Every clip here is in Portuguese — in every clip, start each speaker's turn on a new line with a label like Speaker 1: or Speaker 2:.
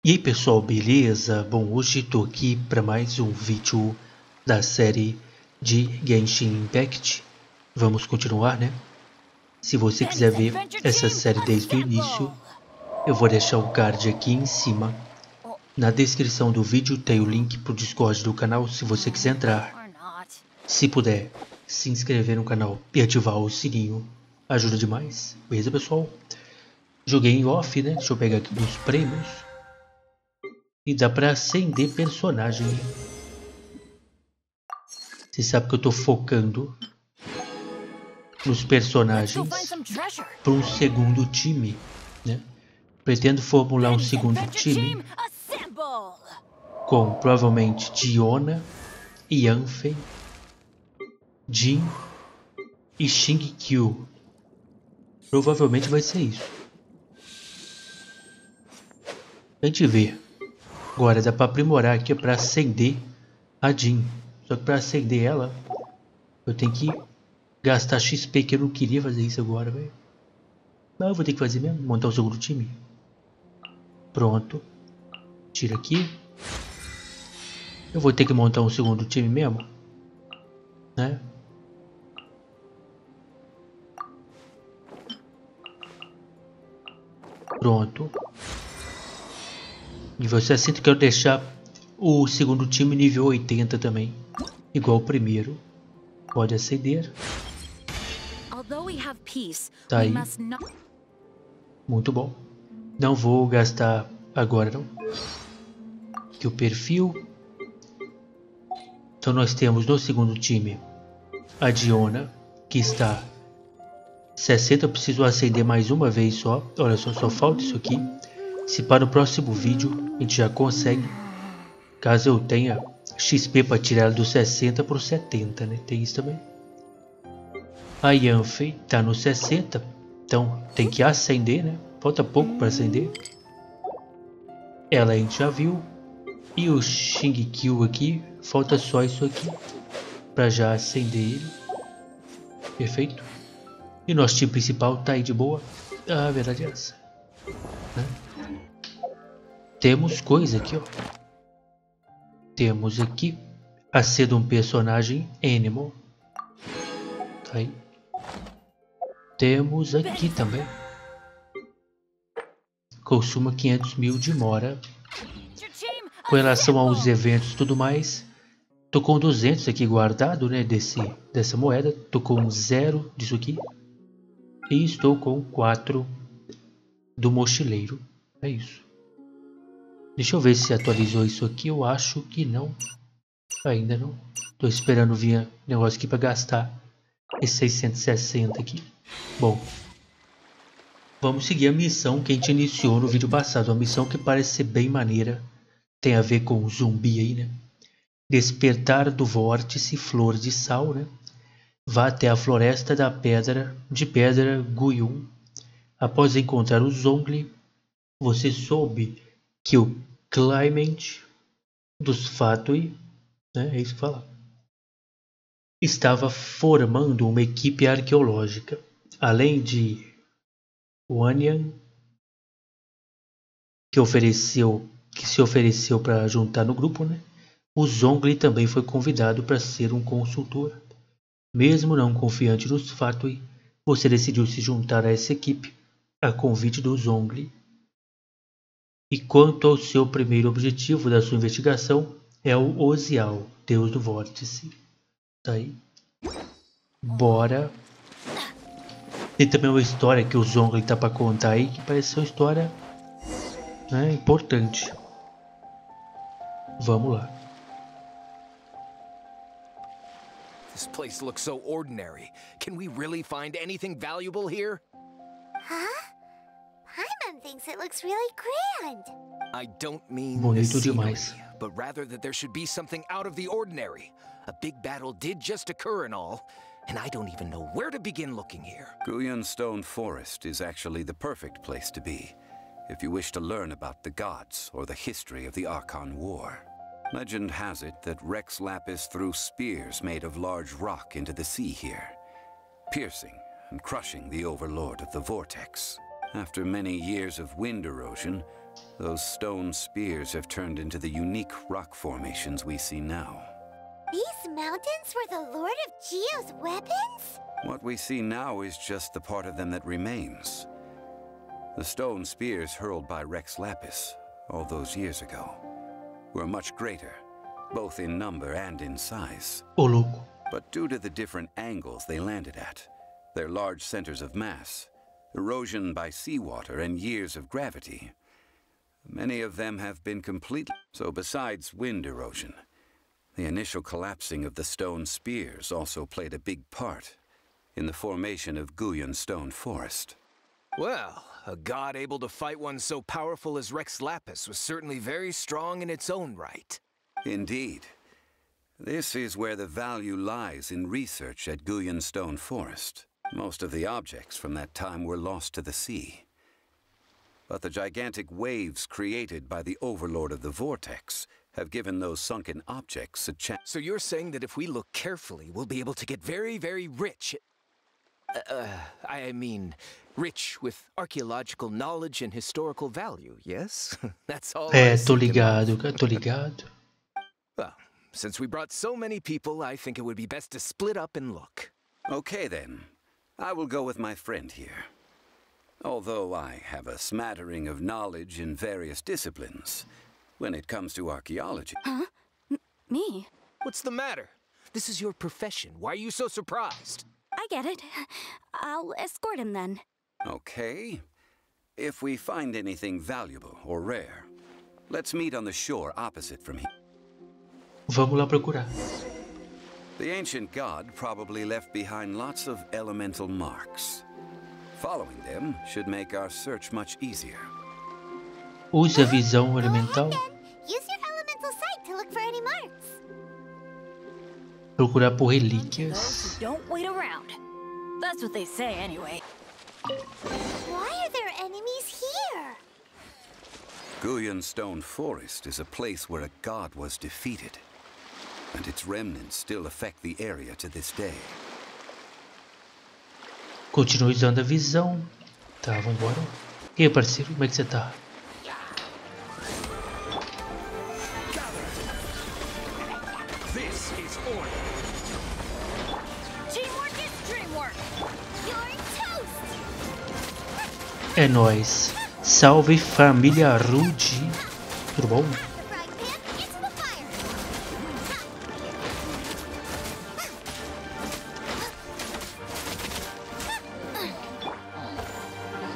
Speaker 1: E aí pessoal, beleza? Bom, hoje estou aqui para mais um vídeo da série de Genshin Impact. Vamos continuar, né? Se você quiser ver essa série desde o início, eu vou deixar o card aqui em cima. Na descrição do vídeo tem o link para o Discord do canal se você quiser entrar. Se puder, se inscrever no canal e ativar o sininho, ajuda demais. Beleza, pessoal? Joguei em off, né? Deixa eu pegar aqui os prêmios. E dá pra acender personagem. Você sabe que eu tô focando nos personagens para um segundo time, né? Pretendo formular um segundo time com provavelmente Diona, Yanfei, Jin e Xingqiu. Provavelmente vai ser isso. A gente vê. Agora dá para aprimorar aqui para acender a Jin. Só que para acender ela, eu tenho que gastar XP, que eu não queria fazer isso agora, velho. Mas eu vou ter que fazer mesmo, montar o segundo time. Pronto. Tira aqui. Eu vou ter que montar um segundo time mesmo, né? Pronto. Nível 60, quero deixar o segundo time nível 80 também. Igual o primeiro. Pode acender. Tá aí. Muito bom. Não vou gastar agora não. Aqui o perfil. Então nós temos no segundo time a Diona, que está 60. Eu preciso acender mais uma vez só. Olha só falta isso aqui. Se para o próximo vídeo a gente já consegue, caso eu tenha XP para tirar ela do 60 para o 70, né? Tem isso também. A Yanfei tá no 60, então tem que acender, né? Falta pouco para acender. Ela a gente já viu. E o Xingqiu aqui, falta só isso aqui para já acender ele. Perfeito. E o nosso time principal tá aí de boa. A verdade é essa, né? Temos coisa aqui, ó. Temos aqui a ser de um personagem Animal. Tá aí. Temos aqui também. Consuma 500 mil de mora. Com relação aos eventos e tudo mais, tô com 200 aqui guardado, né? Dessa moeda. Tô com 0 disso aqui. E estou com 4 do mochileiro. É isso. Deixa eu ver se atualizou isso aqui. Eu acho que não. Ainda não. Tô esperando vir negócio aqui para gastar esse 660 aqui. Bom, vamos seguir a missão que a gente iniciou no vídeo passado. Uma missão que parece ser bem maneira. Tem a ver com o zumbi aí, né? Despertar do vórtice, flor de sal, né? Vá até a floresta da pedra Guyun. Após encontrar o Zhongli, você soube que o Clement dos Fatui, né? É isso que fala. Estava formando uma equipe arqueológica. Além de Wanyan, que se ofereceu para juntar no grupo, né? O Zhongli também foi convidado para ser um consultor. Mesmo não confiante nos Fatui, você decidiu se juntar a essa equipe, a convite do Zhongli. E quanto ao seu primeiro objetivo da sua investigação, é o Ozial, deus do vórtice. Tá aí. Bora. Tem também uma história que o Zhongli tá para contar aí, que parece ser uma história, né, importante. Vamos lá.
Speaker 2: This place looks so ordinary. Can we really find anything valuable here?
Speaker 3: Huh? Paimon thinks it looks really grand.
Speaker 2: I don't mean the
Speaker 1: Bonito
Speaker 2: scenery,
Speaker 1: demais.
Speaker 2: but rather that there should be something out of the ordinary. A big battle did just occur and all, and I don't even know where to begin looking here.
Speaker 4: Guyan Stone Forest is actually the perfect place to be, if you wish to learn about the gods or the history of the Archon War. Legend has it that Rex Lapis threw spears made of large rock into the sea here, piercing and crushing the overlord of the vortex. After many years of wind erosion, Those stone spears have turned into the unique rock formations we see now.
Speaker 3: These mountains were the Lord of Geo's weapons?
Speaker 4: What we see now is just the part of them that remains. The stone spears hurled by Rex Lapis all those years ago were much greater, both in number and in size.
Speaker 1: Ô louco.
Speaker 4: But due to the different angles they landed at, their large centers of mass, erosion by seawater, and years of gravity, many of them have been completely... So besides wind erosion, the initial collapsing of the stone spears also played a big part in the formation of Guyun Stone Forest.
Speaker 2: Well, a god able to fight one so powerful as Rex Lapis was certainly very strong in its own right.
Speaker 4: Indeed. This is where the value lies in research at Guyun Stone Forest. Most of the objects from that time were lost to the sea. But the gigantic waves created by the Overlord of the Vortex have given those sunken objects a chance.
Speaker 2: So you're saying that if we look carefully, we'll be able to get very, very rich. I mean, rich with archaeological knowledge and historical value, yes? That's all.
Speaker 1: Tô ligado, cara, tô ligado.
Speaker 2: Well, since we brought so many people, I think it would be best to split up and look.
Speaker 4: Okay then. I will go with my friend here. Although I have a smattering of knowledge in various disciplines, when it comes to archaeology.
Speaker 5: Huh? Me?
Speaker 2: What's the matter? This is your profession. Why are you so surprised?
Speaker 5: I get it. I'll escort him then.
Speaker 4: Okay. If we find anything valuable or rare, let's meet on the shore opposite from here.
Speaker 1: Vamos lá procurar.
Speaker 4: The ancient god probably left behind lots of elemental marks. Following them should make our search much easier.
Speaker 1: Use a visão elemental.
Speaker 3: Use your elemental sight to look for any marks.
Speaker 1: Procurar por
Speaker 5: Those
Speaker 1: relíquias.
Speaker 5: who don't wait around. That's what they say anyway.
Speaker 3: Why are there enemies here?
Speaker 4: Guyun Stone Forest is a place where a god was defeated, and its remnants still affect the area to this day.
Speaker 1: Continue usando a visão. Tá, vambora. E aí, parceiro, como é que você tá?
Speaker 2: This is order.
Speaker 5: Teamwork is dreamwork.
Speaker 3: You're toast!
Speaker 1: É nóis. Salve família Rude. Tudo bom?
Speaker 3: The frying pan into the fire!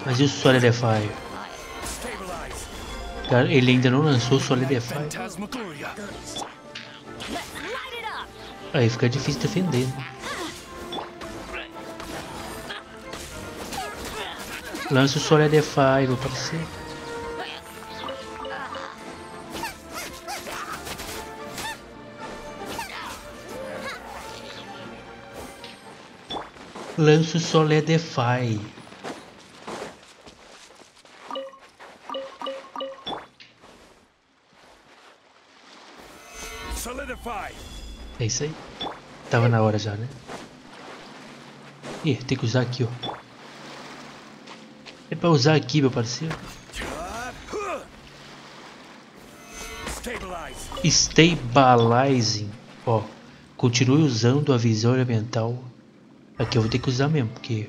Speaker 1: Mas e o Solidify?
Speaker 2: Stabilize.
Speaker 1: Cara, ele ainda não lançou o Solidify.
Speaker 2: Phantasmagoria.
Speaker 5: Let's light it up.
Speaker 1: Aí fica difícil defender, né? Lança o Solidify, meu parceiro. Lança o Solidify.
Speaker 2: Solidify.
Speaker 1: É isso aí. Tava na hora já, né? Ih, tem que usar aqui, ó. É pra usar aqui, meu parceiro.
Speaker 2: Stabilize.
Speaker 1: Stabilizing. Ó, continue usando a visão elemental. Aqui eu vou ter que usar mesmo, porque...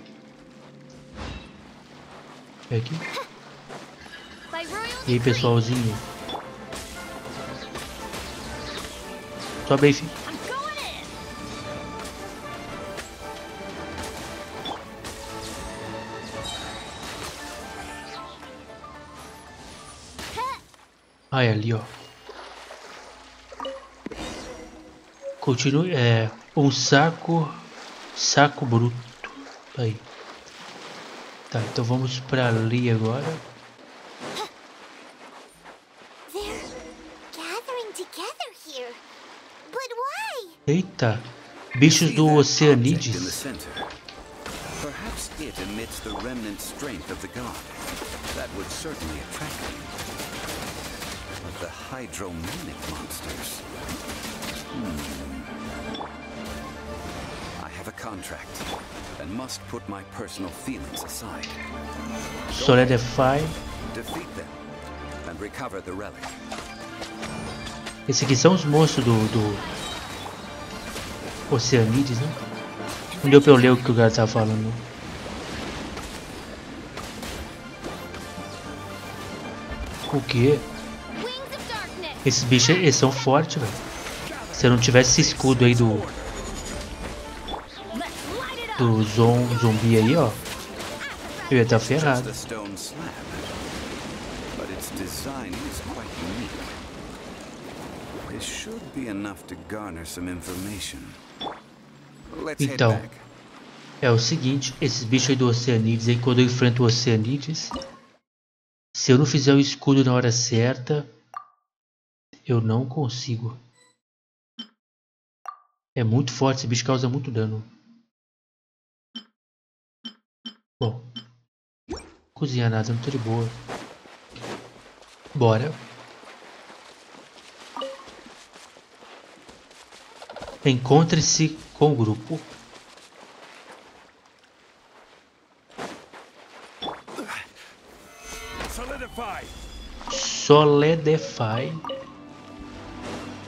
Speaker 1: É aqui. E aí, pessoalzinho. Sobe aí, filho.
Speaker 5: I'm going in.
Speaker 1: Ah, é ali, ó. Continue, um saco bruto. Aí. Tá, então vamos pra ali agora.
Speaker 3: They're gathering together here. But why?
Speaker 1: Eita, bichos do
Speaker 4: Object in the
Speaker 1: Oceanides.
Speaker 4: center. Perhaps it emits the remnant strength of the god. That would certainly attract them. But the hydromanic monsters. I have a contract and must put my personal feelings aside.
Speaker 1: Solidify.
Speaker 4: Defeat them, recover the relic.
Speaker 1: Esses aqui são os monstros do Oceanides, né? Não deu pra eu ler o que o cara tá falando. O quê? Esses bichos, eles são fortes, velho. Se eu não tivesse esse escudo aí do zumbi aí, ó, eu ia estar ferrado. Então, é o seguinte, esses bichos aí do Oceanides aí, quando eu enfrento o Oceanides, se eu não fizer o escudo na hora certa, eu não consigo. É muito forte, esse bicho causa muito dano. Bom, cozinhar nada, não tô de boa. Bora. Encontre-se com o grupo. Solidify.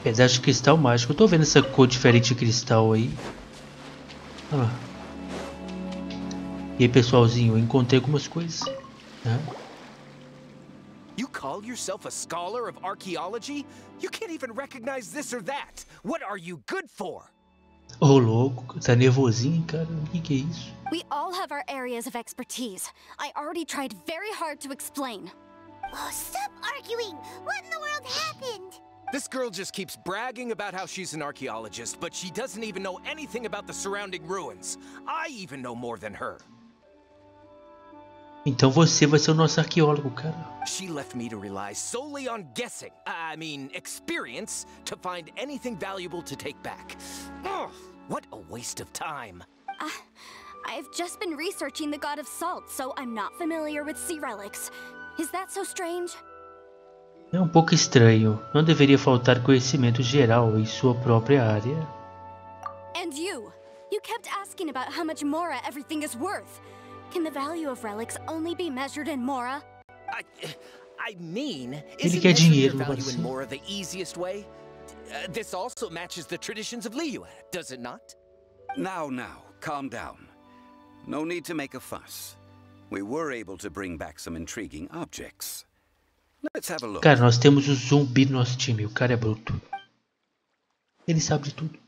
Speaker 1: Pedaço de cristal mágico. Eu tô vendo essa cor diferente de cristal aí. Ah. E aí, pessoalzinho, eu encontrei algumas coisas.
Speaker 2: You call yourself a scholar of archaeology? You can't even recognize this or that. What are you good for?
Speaker 1: Ô, louco, tá nervosinho, cara? O que é isso?
Speaker 5: We all have our areas of expertise. I already tried very hard to explain.
Speaker 3: Oh, stop arguing! What in the world happened?
Speaker 2: This girl just keeps bragging about how she's an archaeologist, but she doesn't even know anything about the surrounding ruins. I even know more than her.
Speaker 1: Então você vai ser o nosso arqueólogo, cara.
Speaker 2: She left me to rely solely on guessing, experience, to find anything valuable to take back. Ugh, what a waste of time.
Speaker 5: I've just been researching the god of salt, so I'm not familiar with sea relics. Is that so strange?
Speaker 1: É um pouco estranho. Não deveria faltar conhecimento geral em sua própria área.
Speaker 5: And you kept asking about how much Mora everything is worth. Can the value of relics only be measured in Mora?
Speaker 2: I mean,
Speaker 1: Ele
Speaker 2: isn't
Speaker 1: quer
Speaker 2: measuring
Speaker 1: dinheiro,
Speaker 2: their
Speaker 1: não
Speaker 2: value
Speaker 1: pode
Speaker 2: in
Speaker 1: ser.
Speaker 2: Mora the easiest way? This also matches the traditions of Liyue, does it not?
Speaker 4: Now, calm down. No need to make a fuss. We were able to bring back some intriguing objects. Let's have a look.
Speaker 1: Cara, nós temos o zumbi no nosso time. O cara é bruto. Ele sabe de tudo.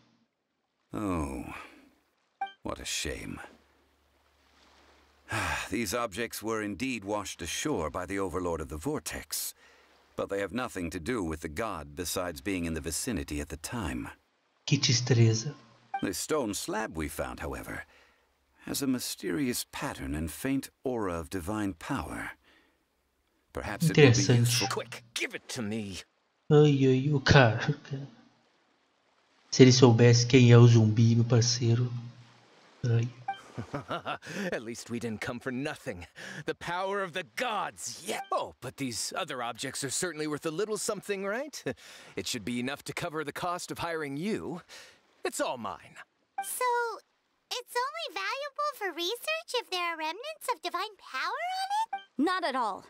Speaker 4: Oh, what a shame. These objects were indeed washed ashore by the Overlord of the Vortex, but they have nothing to do with the god besides being in the vicinity at the time.
Speaker 1: Que destreza.
Speaker 4: The stone slab we found, however, has a mysterious pattern and faint aura of divine power. Perhaps it will be
Speaker 1: Interessante.
Speaker 4: useful.
Speaker 2: Quick, give it to me.
Speaker 1: Ai, o cara. Se ele soubesse quem é o zumbi, meu parceiro. Ai.
Speaker 2: At least we didn't come for nothing. The power of the gods, yeah. Oh, but these other objects are certainly worth a little something, right? It should be enough to cover the cost of hiring you. It's all mine.
Speaker 3: So, it's only valuable for research if there are remnants of divine power on it?
Speaker 5: Not at all.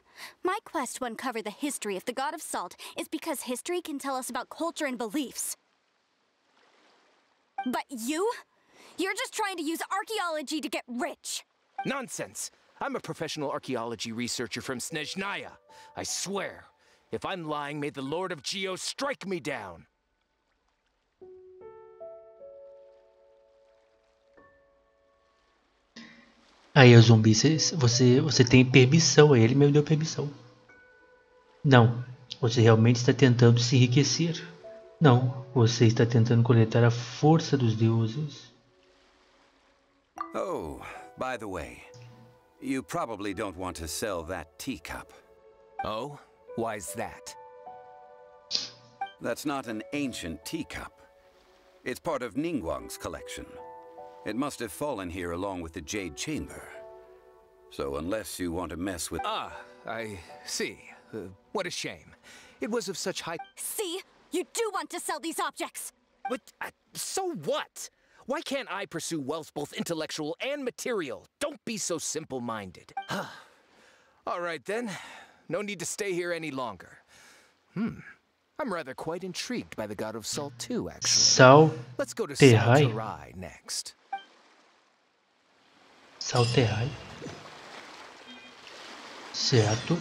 Speaker 5: My quest to uncover the history of the god of salt is because history can tell us about culture and beliefs. But you? You're just trying to use archaeology to get rich.
Speaker 2: Nonsense. I'm a professional archaeology researcher from Snezhnaya. I swear. If I'm lying, may the Lord of Geo strike me down.
Speaker 1: Aí, o zumbi, você tem permissão. Ele me deu permissão. Não, você realmente está tentando se enriquecer. Não, você está tentando coletar a força dos deuses.
Speaker 4: Oh, by the way, you probably don't want to sell that teacup.
Speaker 2: Oh? Why's that?
Speaker 4: That's not an ancient teacup. It's part of Ningguang's collection. It must have fallen here along with the Jade Chamber. So unless you want to mess with...
Speaker 2: Ah, I see. What a shame. It was of such high...
Speaker 5: See? You do want to sell these objects!
Speaker 2: But, so what? Why can't I pursue wealth both intellectual and material? Don't be so simple-minded. All right, then. No need to stay here any longer. I'm rather quite intrigued by the god of salt too, actually.
Speaker 1: Sal
Speaker 2: Let's go to
Speaker 1: Terrai.
Speaker 2: Terrai next.
Speaker 1: Salterrai. Certo.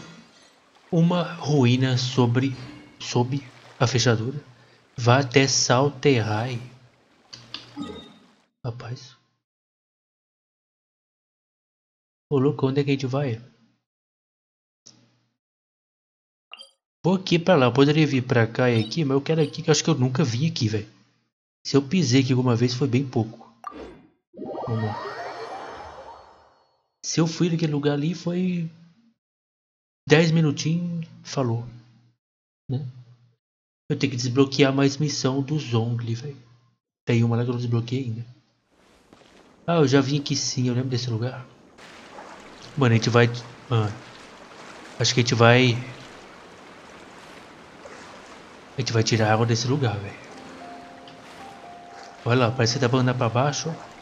Speaker 1: Uma ruína sob a fechadura. Vá até Salterrai. Rapaz. Ô louco, onde é que a gente vai? Vou aqui pra lá. Eu poderia vir pra cá e aqui, mas eu quero aqui que eu acho que eu nunca vim aqui, velho. Se eu pisei aqui alguma vez foi bem pouco. Vamos lá. Se eu fui naquele lugar ali foi 10 minutinhos, falou, né? Eu tenho que desbloquear mais missão do Zhongli, velho. Tem uma lá que eu não desbloqueei ainda. Ah, eu já vim aqui sim, eu lembro desse lugar. Mano, a gente vai... acho que a gente vai... A gente vai tirar água desse lugar, velho. Olha lá, parece que tá pra andar pra baixo, ó.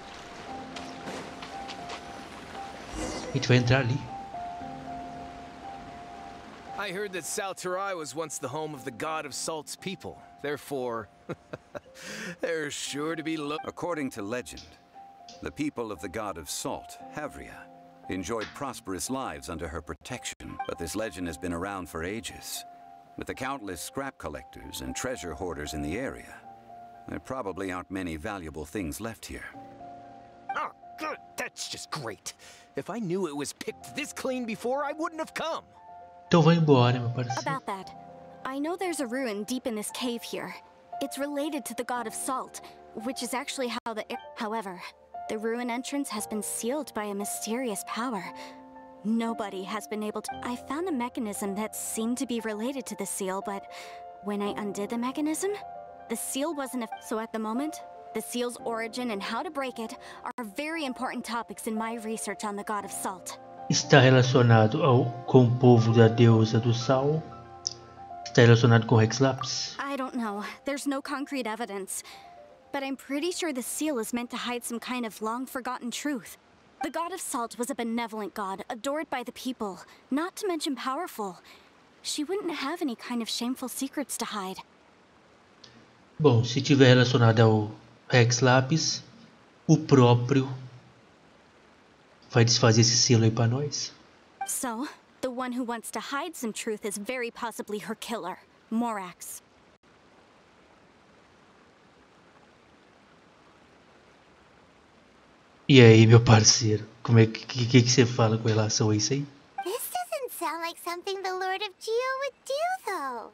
Speaker 1: A gente vai entrar ali.
Speaker 2: I heard that Salterai was once the home of the god of salt's people. Therefore, there's sure to be
Speaker 4: According to legend, the people of the god of salt, Havria, enjoyed prosperous lives under her protection. But this legend has been around for ages. With the countless scrap collectors and treasure hoarders in the area, there probably aren't many valuable things left here.
Speaker 2: Oh, good. That's just great. If I knew it was picked this clean before, I wouldn't have come.
Speaker 1: Então vai embora, meu parceiro.
Speaker 5: About that, I know there's a ruin deep in this cave here. It's related to the god of salt, which is actually how the... However, the ruin entrance has been sealed by a mysterious power. Nobody has been able to... I found a mechanism that seemed to be related to the seal, but when I undid the mechanism, the seal wasn't... So at the moment, the seal's origin and how to break it are very important topics in my research on the god of salt.
Speaker 1: Está relacionado com o povo da deusa do sal? Está relacionado com Rex Lapis?
Speaker 5: I don't know. There's no concrete evidence. But I'm pretty sure the seal is meant to hide some kind of long-forgotten truth. The god of salt was a benevolent god, adored by the people, not to mention powerful. She wouldn't have any kind of shameful secrets to hide.
Speaker 1: Bom, se tiver relacionado ao Rex Lapis, o próprio vai desfazer esse selo aí pra nós.
Speaker 5: So, the one who wants to hide some truth is very possibly her killer, Morax.
Speaker 1: E aí, meu parceiro, como é que você fala com relação a isso aí?
Speaker 3: This doesn't sound like something the Lord of Geo would do, though.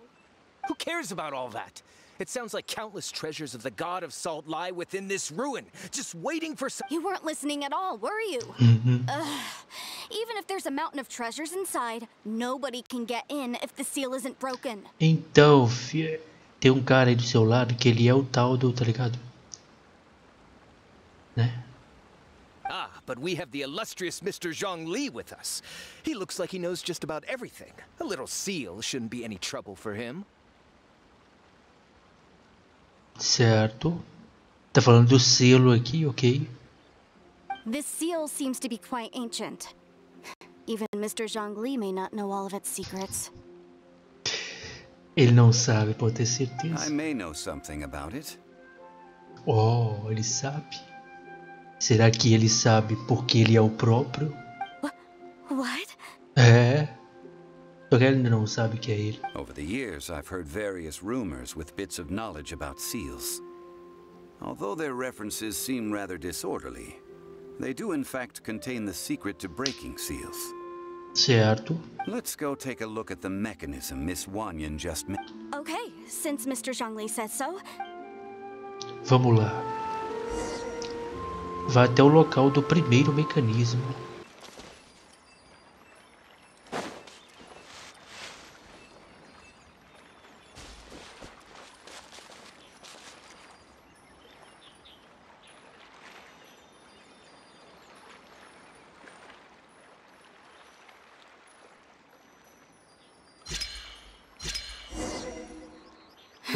Speaker 2: Who cares about all that? It sounds like countless treasures of the god of salt lie within this ruin, just waiting for some...
Speaker 5: You weren't listening at all, were you? Even if there's a mountain of treasures inside, nobody can get in if the seal isn't broken.
Speaker 1: Então, tem um cara aí do seu lado que ele é o tal do, tá ligado? Né?
Speaker 2: Ah, but we have the illustrious Mr. Zhongli with us. He looks like he knows just about everything. A little seal shouldn't be any trouble for him.
Speaker 1: Certo. Tá falando do selo aqui, ok.
Speaker 5: This seal seems to be quite ancient. Even Mr. Zhongli may not know all of its secrets.
Speaker 1: Ele não sabe, pode ter
Speaker 4: I
Speaker 1: certeza.
Speaker 4: may know something about it.
Speaker 1: Oh, ele sabe. Será que ele sabe porque ele é o próprio?
Speaker 5: What?
Speaker 1: É. Só que ele ainda não sabe que é ele.
Speaker 4: Over the years, I've heard various rumors with bits of knowledge about seals. Although their references seem rather disorderly, they do in fact contain the secret to breaking seals.
Speaker 1: Certo.
Speaker 4: Let's go take a look at the mechanism Miss Wanyan just mentioned.
Speaker 5: Okay, since Mr. Zhongli says so.
Speaker 1: Vamos lá. Vá até o local do primeiro mecanismo.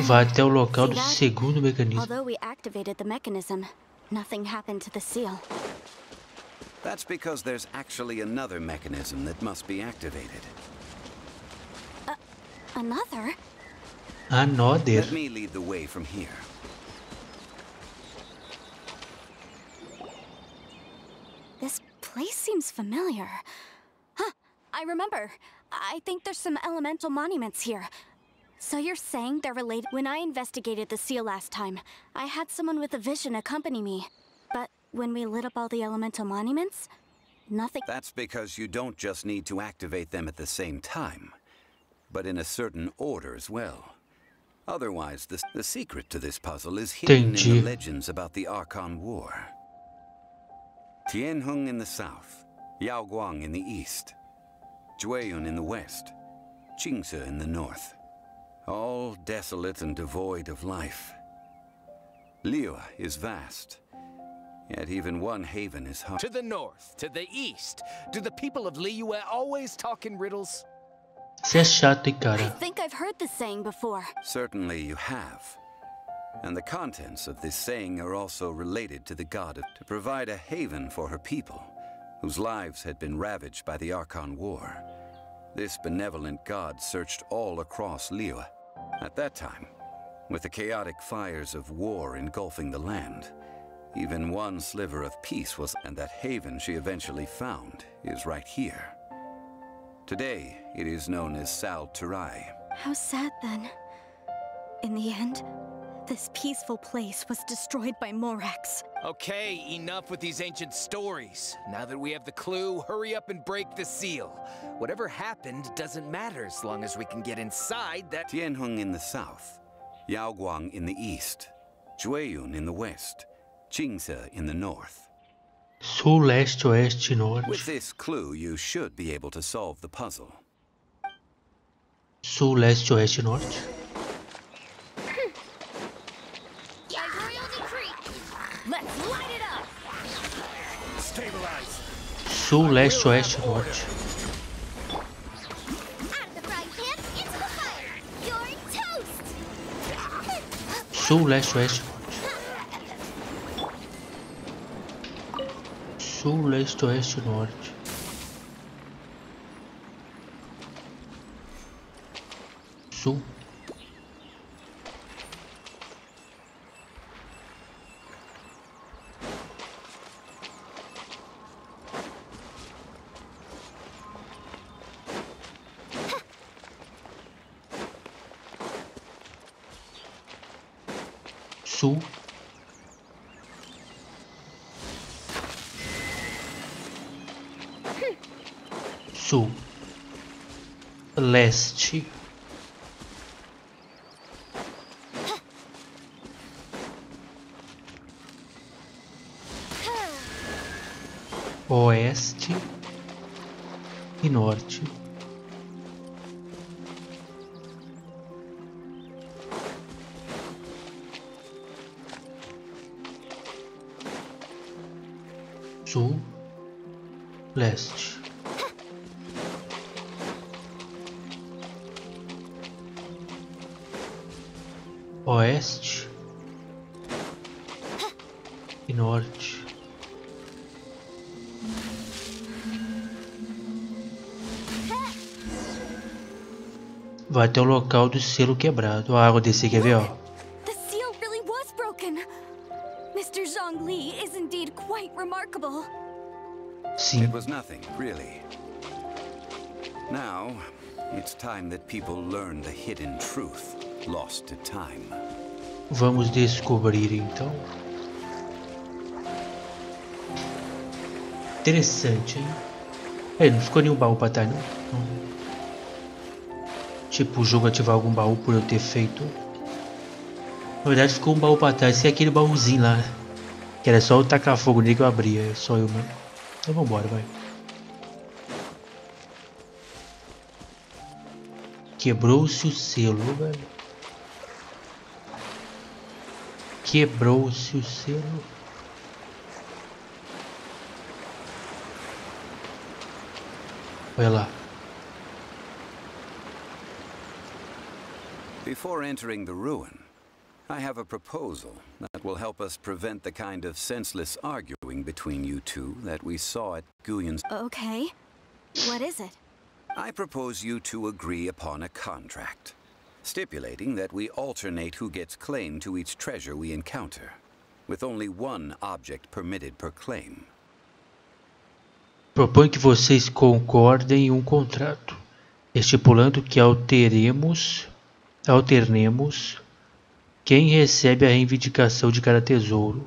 Speaker 1: Vá até o local do segundo mecanismo.
Speaker 5: Although we activated the mechanism, nothing happened to the seal.
Speaker 4: That's because there's actually another mechanism that must be activated.
Speaker 5: Another?
Speaker 1: Another.
Speaker 4: Let me lead the way from here.
Speaker 5: This place seems familiar. Huh, I remember. I think there's some elemental monuments here. So you're saying they're related? When I investigated the seal last time, I had someone with a vision accompany me. But when we lit up all the elemental monuments, nothing.
Speaker 4: That's because you don't just need to activate them at the same time, but in a certain order as well. Otherwise, the secret to this puzzle is hidden in the legends about the Archon War. Tianheng in the south, Yaoguang in the east, Jueyun in the west, Qingse in the north. All desolate and devoid of life. Liyue is vast, yet even one haven is hard.
Speaker 2: To the north, to the east. Do the people of Liyue always talk in riddles?
Speaker 1: Você é chato, hein,
Speaker 5: I
Speaker 1: cara?
Speaker 5: think I've heard this saying before.
Speaker 4: Certainly you have. And the contents of this saying are also related to the god to provide a haven for her people, whose lives had been ravaged by the Archon War. This benevolent god searched all across Liyue. At that time, with the chaotic fires of war engulfing the land, even one sliver of peace was, and that haven she eventually found is right here. Today, it is known as Sal Turai.
Speaker 5: How sad then. In the end, this peaceful place was destroyed by Morax.
Speaker 2: Okay, enough with these ancient stories. Now that we have the clue, hurry up and break the seal. Whatever happened doesn't matter as long as we can get inside that...
Speaker 4: Tianheng in the south, Yaoguang in the east, Jueyun in the west, Qingse in the north.
Speaker 1: Sul, leste, oeste, norte.
Speaker 4: With this clue, you should be able to solve the puzzle.
Speaker 1: Sul, leste, oeste, norte.
Speaker 5: Let's light it up!
Speaker 2: Stabilize!
Speaker 1: Sul, leste, oeste, norte.
Speaker 3: Out of the frying pan, into the fire. You're toast.
Speaker 1: Sul, leste, oeste, norte. Sul, leste, oeste, norte. Sul. Sul. Sul. Leste. Oeste e norte. Sul, leste. Oeste e norte. Vai até o local do selo quebrado. A água desse, quer ver, ó?
Speaker 5: The seal really was broken. Mr. Zhongli is indeed quite remarkable.
Speaker 1: Sim.
Speaker 4: It was nothing, really. Now, it's time that people learn the hidden truth lost to time.
Speaker 1: Vamos descobrir então. Interessante, hein? É, não ficou nenhum baú pra trás, não? Não. Tipo, o jogo ativar algum baú por eu ter feito. Na verdade, ficou um baú pra trás. Esse é aquele baúzinho lá, né? Que era só eu tacar fogo nele que eu abria. É só eu mesmo. Então vambora, vai. Quebrou-se o selo, velho. Quebrou-se o selo. Olha lá.
Speaker 4: Before entering the ruin, I have a proposal that will help us prevent the kind of senseless arguing between you two that we saw at Guyon's.
Speaker 5: Okay. What is it?
Speaker 4: I propose you two agree upon a contract. stipulating that we alternate who gets claim to each treasure we encounter, with only one object permitted per claim.
Speaker 1: Proponho que vocês concordem em um contrato, estipulando que alternemos quem recebe a reivindicação de cada tesouro,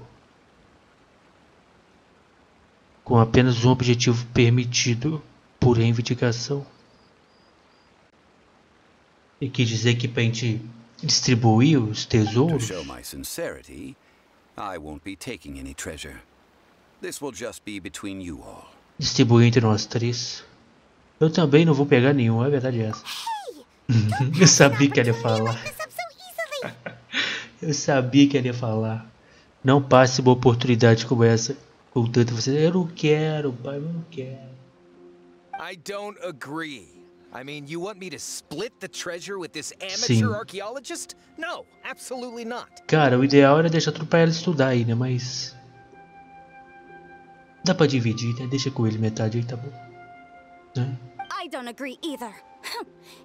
Speaker 1: com apenas um objetivo permitido por reivindicação. E quer dizer que para a gente distribuir os tesouros,
Speaker 4: To show my sincerity, I won't be taking any treasure. This will just be between you all.
Speaker 1: distribuir entre nós três. Eu também não vou pegar nenhum, a verdade é essa. Eu sabia que ele ia falar. Eu sabia que ele ia falar. Não passe uma oportunidade como essa com tanto você. Eu não quero, pai, eu não quero.
Speaker 2: I don't agree. I mean, you want me to split the treasure with this
Speaker 1: Sim.
Speaker 2: amateur archaeologist? No, absolutely not.
Speaker 1: Cara, o ideal era deixar tudo pra ela estudar aí, né? Mas dá pra dividir, né? Deixa com ele metade aí, tá bom? Né?
Speaker 5: I don't agree either.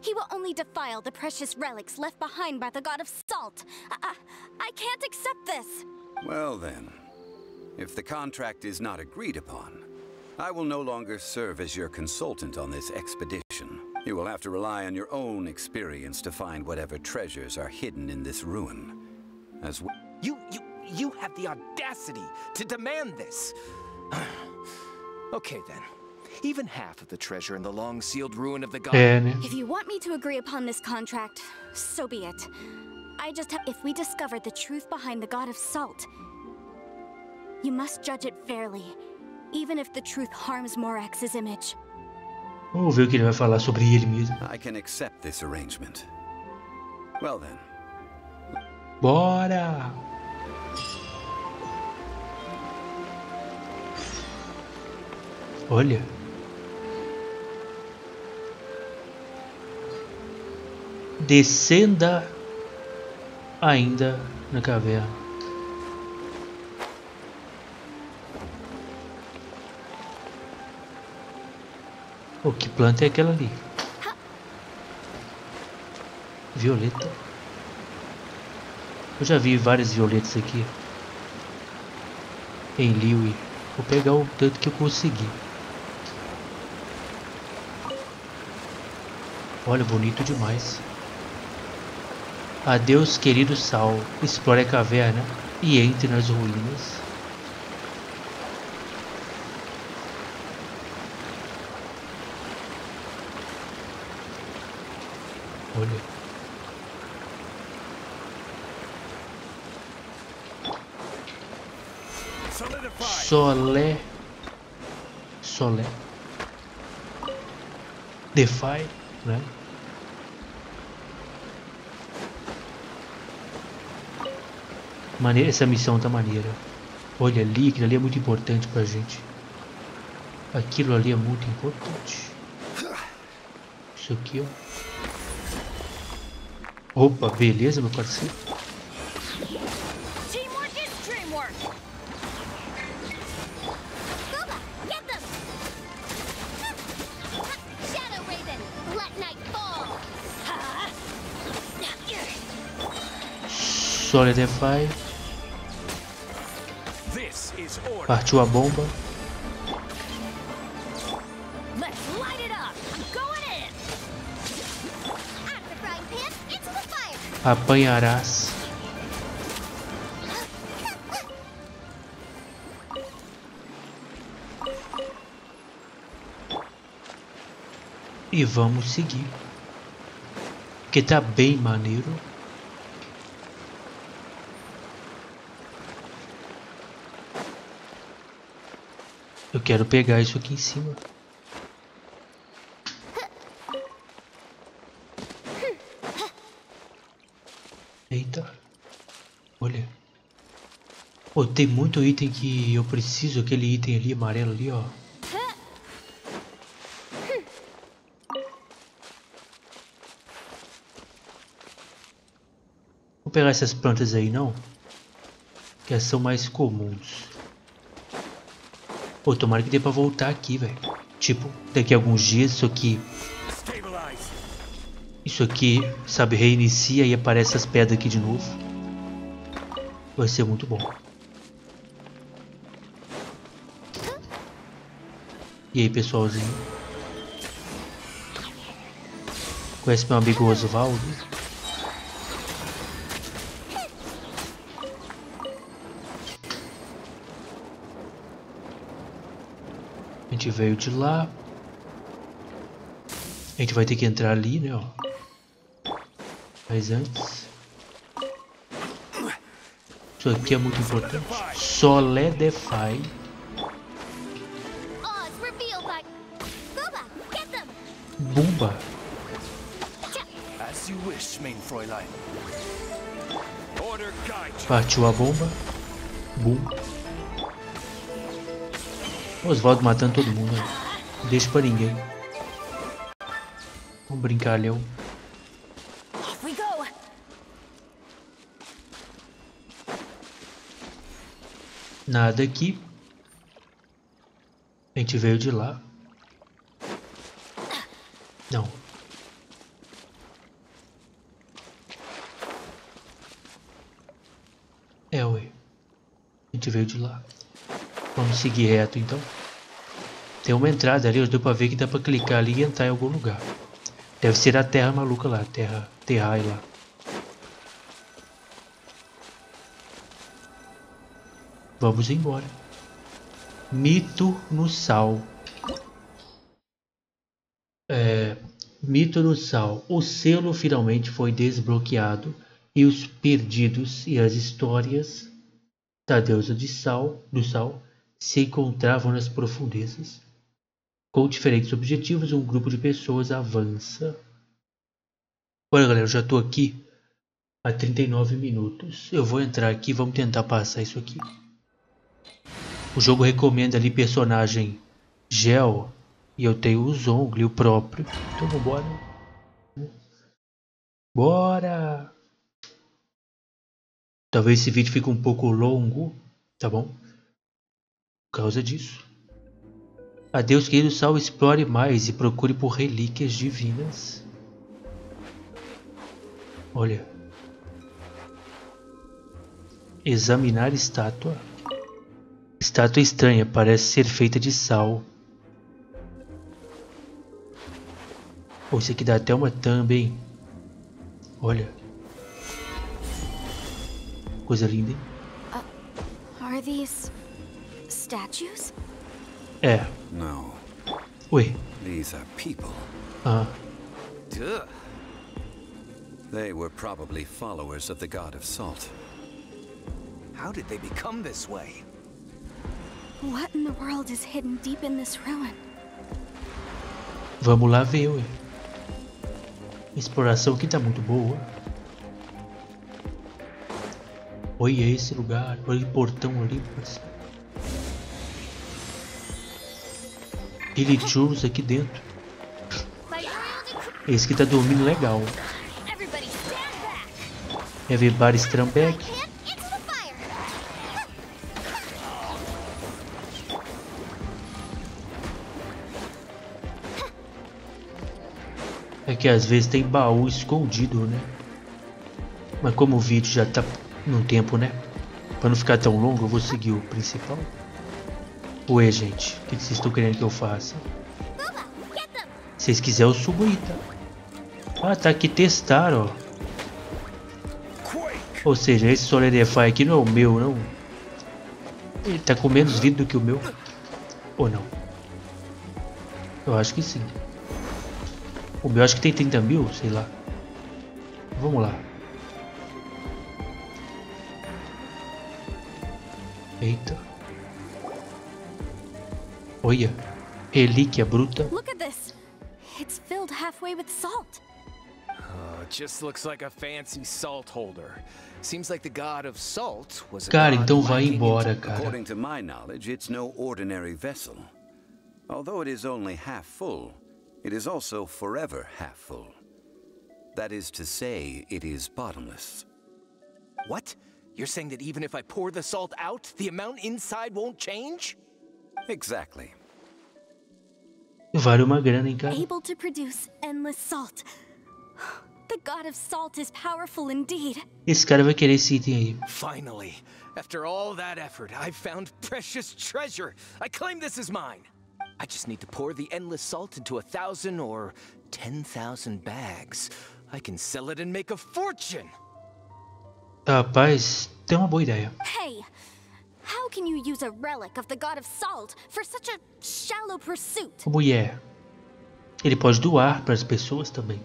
Speaker 5: He will only defile the precious relics left behind by the god of salt. I can't accept this.
Speaker 4: Well then, if the contract is not agreed upon, I will no longer serve as your consultant on this expedition. You will have to rely on your own experience to find whatever treasures are hidden in this ruin. As well.
Speaker 2: You have the audacity to demand this. Okay then. Even half of the treasure in the long-sealed ruin of the god.
Speaker 1: É, né?
Speaker 5: If you want me to agree upon this contract, so be it. I just have. If we discover the truth behind the god of salt, you must judge it fairly, even if the truth harms Morax's image.
Speaker 1: Vamos ver o que ele vai falar sobre ele mesmo.
Speaker 4: I can accept this arrangement. Well then.
Speaker 1: Bora! Olha. Descenda ainda na caverna. Oh, que planta é aquela ali? Violeta. Eu já vi várias violetas aqui em Liui. Vou pegar o tanto que eu conseguir. Olha, bonito demais. Adeus, querido Sal. Explore a caverna e entre nas ruínas. Olha. Solé. Defy, né? Essa missão tá maneira. Olha ali, aquilo ali é muito importante pra gente. Aquilo ali é muito importante. Isso aqui, ó. Opa, beleza, meu parceiro. Solidify. Partiu a bomba. Apanharás. E vamos seguir. Porque tá bem maneiro. Eu quero pegar isso aqui em cima. Eita. Olha. Pô, tem muito item que eu preciso. Aquele item ali, amarelo ali, ó. Vou pegar essas plantas aí, não. Que elas são mais comuns. Pô, tomara que dê pra voltar aqui, velho. Tipo, daqui a alguns dias isso aqui Isso aqui, sabe, reinicia e aparece as pedras aqui de novo. Vai ser muito bom. E aí, pessoalzinho? Conhece meu amigo Osvaldo? A gente veio de lá. A gente vai ter que entrar ali, né, ó. Mas antes... Isso aqui é muito importante. Solidify. Bumba. Partiu a bomba. Bum. Osvaldo matando todo mundo, né? Não deixa pra ninguém. Vamos brincar, Leão. Nada aqui. A gente veio de lá. Não. É, ué. A gente veio de lá. Vamos seguir reto, então. Tem uma entrada ali, deu pra ver que dá pra clicar ali e entrar em algum lugar. Deve ser a terra maluca lá, terrai lá. Vamos embora. Mito no sal. Mito no sal. O selo finalmente foi desbloqueado e os perdidos e as histórias da deusa do sal se encontravam nas profundezas. Com diferentes objetivos, um grupo de pessoas avança. Olha, galera, eu já tô aqui há 39 minutos. Eu vou entrar aqui e vamos tentar passar isso aqui. O jogo recomenda ali personagem Gel. E eu tenho o Zhongli, o próprio. Então vambora. Bora! Talvez esse vídeo fique um pouco longo, tá bom? Por causa disso. Adeus, querido Sal, explore mais e procure por relíquias divinas. Olha. Examinar estátua. Estátua estranha, parece ser feita de sal. Oh, isso aqui dá até uma Tambem. Olha. Coisa linda, hein?
Speaker 5: Are these statues?
Speaker 1: É.
Speaker 4: No.
Speaker 1: Ué.
Speaker 4: These are people.
Speaker 1: Ah.
Speaker 2: Duh.
Speaker 4: They were probably followers of the god of salt.
Speaker 2: How did they become this way?
Speaker 5: What in the world is hidden deep in this ruin?
Speaker 1: Vamos lá ver, ué. A exploração aqui tá muito boa. Olha esse lugar. Olha o portão ali, parceiro. Ele churros aqui dentro. Esse que tá dormindo legal. Everybody stand back. É que às vezes tem baú escondido, né? Mas como o vídeo já tá no tempo, né? Pra não ficar tão longo, eu vou seguir o principal. Ué, gente, o que vocês estão querendo que eu faça? Se vocês quiserem, eu subo aí, tá? Ah, tá aqui testar, ó. Ou seja, esse Solidify aqui não é o meu, não. Ele tá com menos vida do que o meu. Ou não? Eu acho que sim. O meu acho que tem 30 mil, sei lá. Vamos lá. Eita. Olha. Relíquia bruta.
Speaker 5: Look at this. It's filled halfway with salt.
Speaker 2: It just looks like a fancy salt holder. Seems like the god of salt was a
Speaker 1: Cara,
Speaker 2: god
Speaker 1: então vai
Speaker 2: lacking
Speaker 1: embora,
Speaker 2: in-
Speaker 1: cara.
Speaker 4: According to my knowledge, it's no ordinary vessel. Although it is only half full, it is also forever half full. That is to say, it is bottomless.
Speaker 2: What? You're saying that even if I pour the salt out, the amount inside won't change?
Speaker 4: Exactly.
Speaker 1: Vale uma grana, hein, cara?
Speaker 5: Able to produce endless salt. The god of salt is powerful indeed.
Speaker 1: Esse cara vai querer esse item aí.
Speaker 2: Finally, after all that effort, I've found precious treasure. I claim this is mine. I just need to pour the endless salt into 1,000 or 10,000 bags. I can sell it and make a fortune.
Speaker 1: Rapaz, tem uma boa ideia.
Speaker 5: Hey, how can you use a relic of the god of salt for such a shallow pursuit?
Speaker 1: Mulher, ele pode doar para as pessoas também.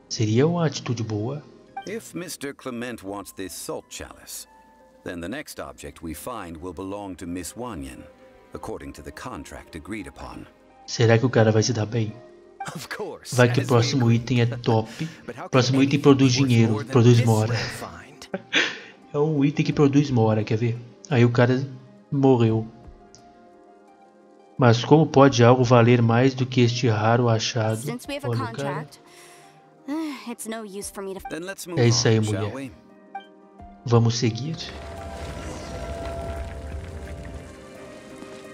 Speaker 1: Seria uma atitude boa.
Speaker 4: If Mr. Clement wants this salt chalice, then the next object we find will belong to Miss Wanyan, according to the contract agreed upon.
Speaker 1: Será que o cara vai se dar bem?
Speaker 2: Of course.
Speaker 1: Vai que o próximo item é top. O próximo item produz dinheiro, produz mora. É um item que produz mora, quer ver? Aí o cara morreu. Mas como pode algo valer mais do que este raro achado? Olha o cara. É isso aí, mulher. Vamos seguir.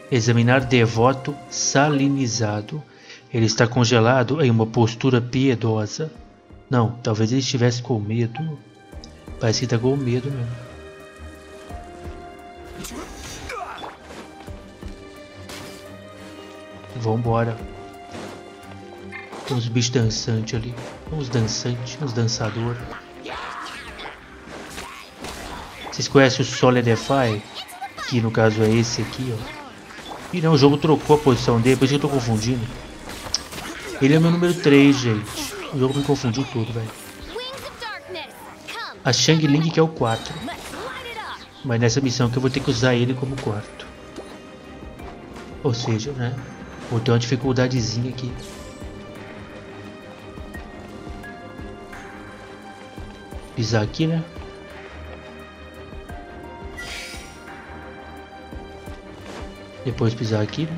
Speaker 1: Examinar devoto salinizado. Ele está congelado em uma postura piedosa. Não, talvez ele estivesse com medo. Parece que está com medo mesmo. Vambora. Tem uns bichos dançantes ali. Uns dançantes, uns dançadores. Vocês conhecem o Solidify? Que no caso é esse aqui, ó. E não, o jogo trocou a posição dele, por isso eu tô confundindo. Ele é meu número 3, gente. O jogo me confundiu tudo, velho. A Shang Ling que é o 4. Mas nessa missão que eu vou ter que usar ele como quarto. Ou seja, né? Vou ter uma dificuldadezinha aqui. Pisar aqui, né? Depois pisar aqui, né?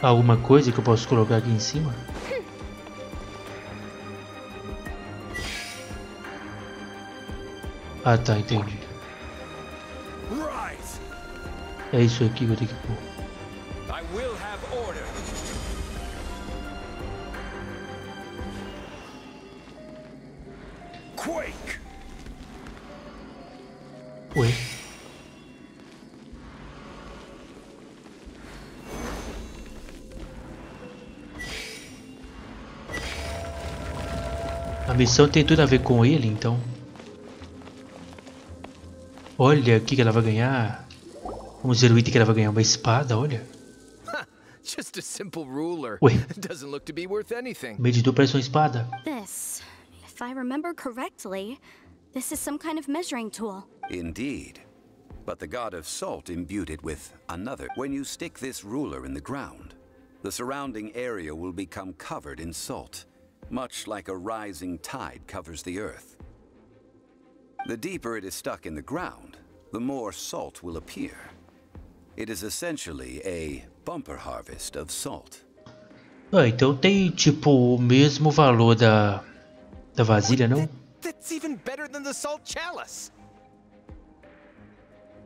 Speaker 1: Alguma coisa que eu posso colocar aqui em cima? Ah, tá, entendi. É isso aqui que eu tenho que pôr. Ué? A missão tem tudo a ver com ele, então. Olha o que ela vai ganhar. Vamos ver o item que ela vai ganhar. Uma espada, olha.
Speaker 2: Just a simple ruler.
Speaker 1: Ué.
Speaker 2: Doesn't look to be worth anything.
Speaker 1: Medidor parece uma espada.
Speaker 5: This, if I remember correctly, this is some kind of measuring tool.
Speaker 4: Indeed. But the god of salt imbued it with another. When you stick this ruler in the ground, the surrounding area will become covered in salt, much like a rising tide covers the earth. The deeper it is stuck in the ground, the more salt will appear. It is essentially a bumper harvest of salt.
Speaker 1: Ah, então tem tipo o mesmo valor da vasilha, não?
Speaker 2: That's even better than the salt chalice.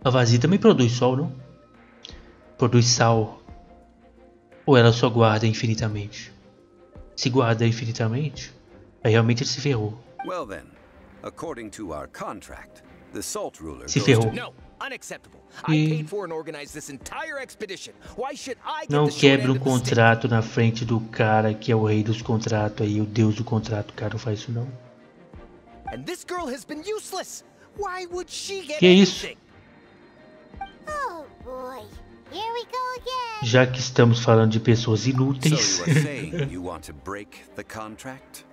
Speaker 1: A vasilha também produz sol, não? Produz sal. Ou ela só guarda infinitamente? Se guarda infinitamente, aí realmente ele se ferrou.
Speaker 4: Well then, according to our contract, the salt ruler
Speaker 1: Se
Speaker 4: goes
Speaker 1: ferrou.
Speaker 4: to...
Speaker 2: No, unacceptable. I paid for and organized this entire expedition. Why should I get
Speaker 1: Não
Speaker 2: the short
Speaker 1: quebre
Speaker 2: end
Speaker 1: um
Speaker 2: of the stick?
Speaker 1: contrato na frente do cara que é o rei dos contratos aí, o deus do contrato. Cara, não faz isso não.
Speaker 2: And this girl has been useless. Why would she get
Speaker 1: Que isso?
Speaker 2: anything?
Speaker 3: Oh boy, here we go again.
Speaker 1: Já que estamos falando de pessoas
Speaker 4: So
Speaker 1: inúteis.
Speaker 4: you are saying you want to break the contract?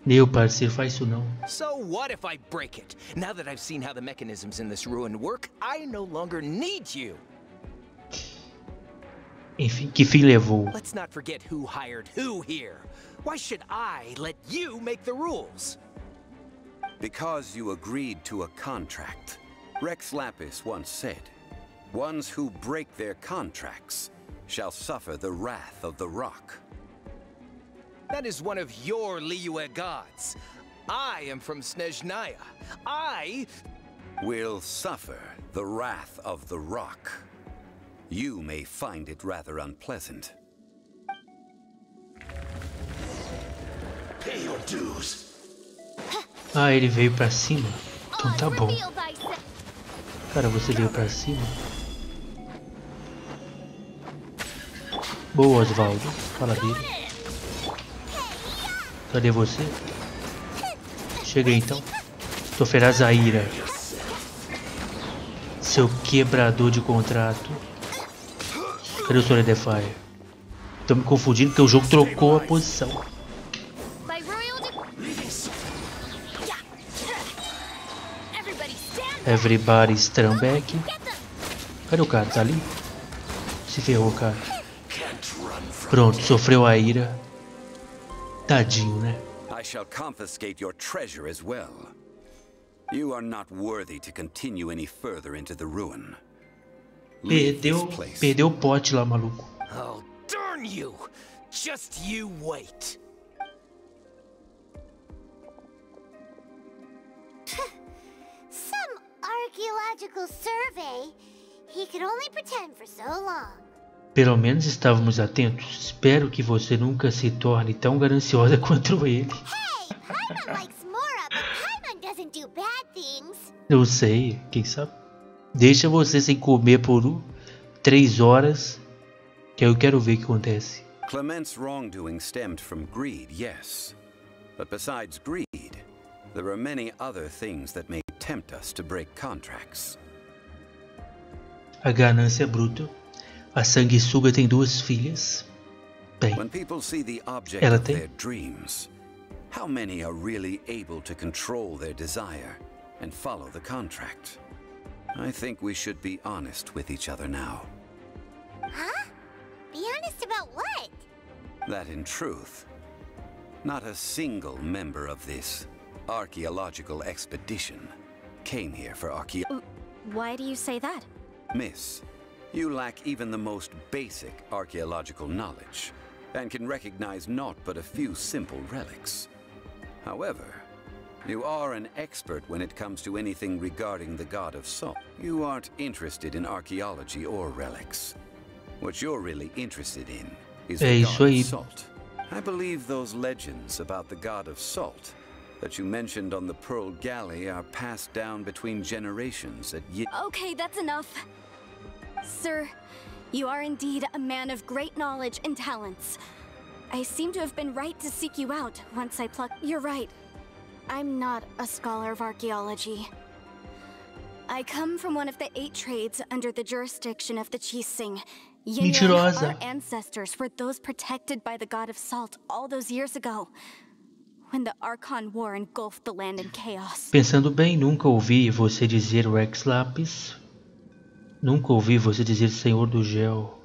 Speaker 1: Meu parceiro, faz isso não.
Speaker 2: So what if I break it? Now that I've seen how the mechanisms in this ruin work, I no longer need you.
Speaker 1: Enfim, que fim levou?
Speaker 2: Let's not forget who hired who here. Why should I let you make the rules?
Speaker 4: Because you agreed to a contract. Rex Lapis once said, ones who break their contracts shall suffer the wrath of the rock.
Speaker 2: That is one of your Liyue gods. I am from Snezhnaya. I
Speaker 4: Will suffer the wrath of the rock. you may find it rather unpleasant.
Speaker 6: Pay your dues.
Speaker 1: Ah, ele veio pra cima? Então tá bom. Cara, você veio pra cima? Boa, Osvaldo. Fala dele. Cadê você? Chega aí, então. Sofrerás a ira. Seu quebrador de contrato. Cadê o Solidifier? Tô me confundindo porque o jogo trocou a posição. Everybody stand back. Cadê o cara? Tá ali? Se ferrou, cara. Pronto, sofreu a ira. Tadinho, né?
Speaker 4: I shall confiscate your treasure as well. You are not worthy to continue any further into the ruin.
Speaker 1: Perdeu o pote lá, maluco.
Speaker 2: Oh, darn you! Just you wait.
Speaker 3: Some archaeological survey. He could only pretend for so long.
Speaker 1: Pelo menos estávamos atentos. Espero que você nunca se torne tão gananciosa quanto ele.
Speaker 3: Hey, Paimon likes Mora, but Paimon doesn't do bad things.
Speaker 1: Eu sei, quem sabe? Deixa você sem comer por 3 horas, que eu quero ver o que acontece.
Speaker 4: Clement's wrongdoing stemmed from greed, yes. But besides greed, there are many other things that may tempt us to break contracts.
Speaker 1: A ganância bruta. A sanguessuga tem 2 filhas. Bem,
Speaker 4: When people see the object
Speaker 1: ela
Speaker 4: of
Speaker 1: tem.
Speaker 4: their dreams, how many are really able to control their desire and follow the contract? I think we should be honest with each other now.
Speaker 3: Huh? Be honest about what?
Speaker 4: That in truth, not a single member of this archaeological expedition came here for
Speaker 5: Why do you say that?
Speaker 4: Miss, you lack even the most basic archaeological knowledge, and can recognize naught but a few simple relics. However, you are an expert when it comes to anything regarding the god of salt. You aren't interested in archaeology or relics. What you're really interested in is the god of salt. I believe those legends about the god of salt that you mentioned on the Pearl Galley are passed down between generations at
Speaker 5: Okay, that's enough. Sir, you are indeed a man of great knowledge and talents. I seem to have been right to seek you out once I plucked. You're right. I'm not a scholar of archaeology. I come from one of the 8 trades under the jurisdiction of the Chising.
Speaker 1: Mentirosa.
Speaker 5: Our ancestors were those protected by the god of salt all those years ago, when the Archon War engulfed the land in chaos.
Speaker 1: Pensando bem, nunca ouvi você dizer Rex Lapis. Nunca ouvi você dizer Senhor do Gel.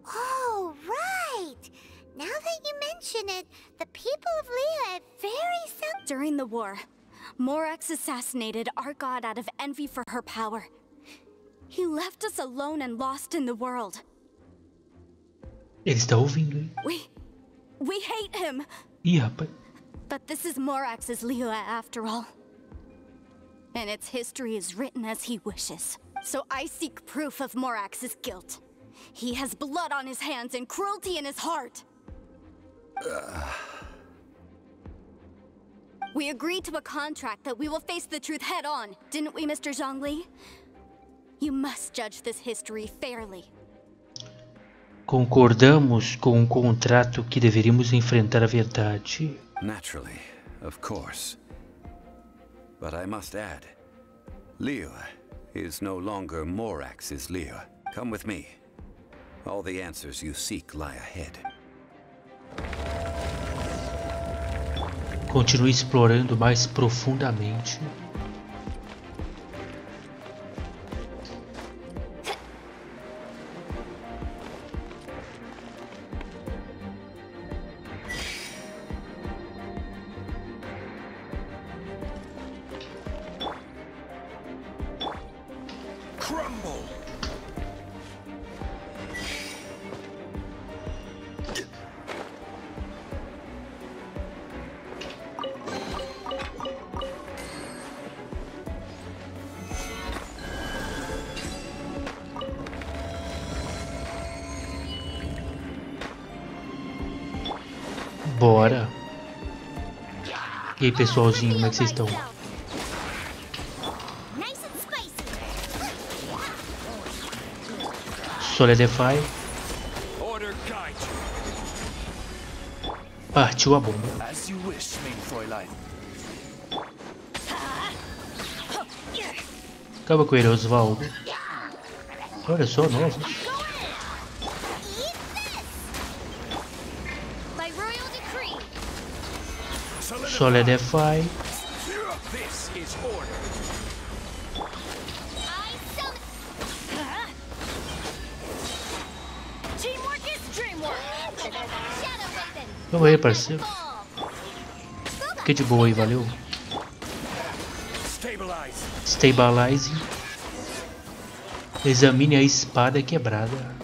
Speaker 3: Oh, right. Now that you mention it, the people of Lea are very
Speaker 5: During the war, Morax assassinated our god out of envy for her power. He left us alone and lost in the world.
Speaker 1: Ele está ouvindo, hein?
Speaker 5: We hate him.
Speaker 1: Ih, rapaz.
Speaker 5: But this is Morax's Lea after all. And its history is written as he wishes. So I seek proof of Morax's guilt. He has blood on his hands and cruelty in his heart. We agreed to a contract that we will face the truth head on, didn't we, Mr. Zhongli? You must judge this history fairly.
Speaker 1: Concordamos com um contrato que deveríamos enfrentar a verdade.
Speaker 4: Naturally, of course. But I must add, Lea is no longer Morax's Lea. Come with me. All the answers you seek lie ahead.
Speaker 1: Continue explorando mais profundamente. Bora. E aí, pessoalzinho, como é que vocês estão? Solidify. Partiu a bomba. Acaba com ele, Osvaldo. Olha só, nossa. Solidify. Vamos aí, parceiro. Fica de boa aí, valeu. Stabilizing. Examine a espada quebrada.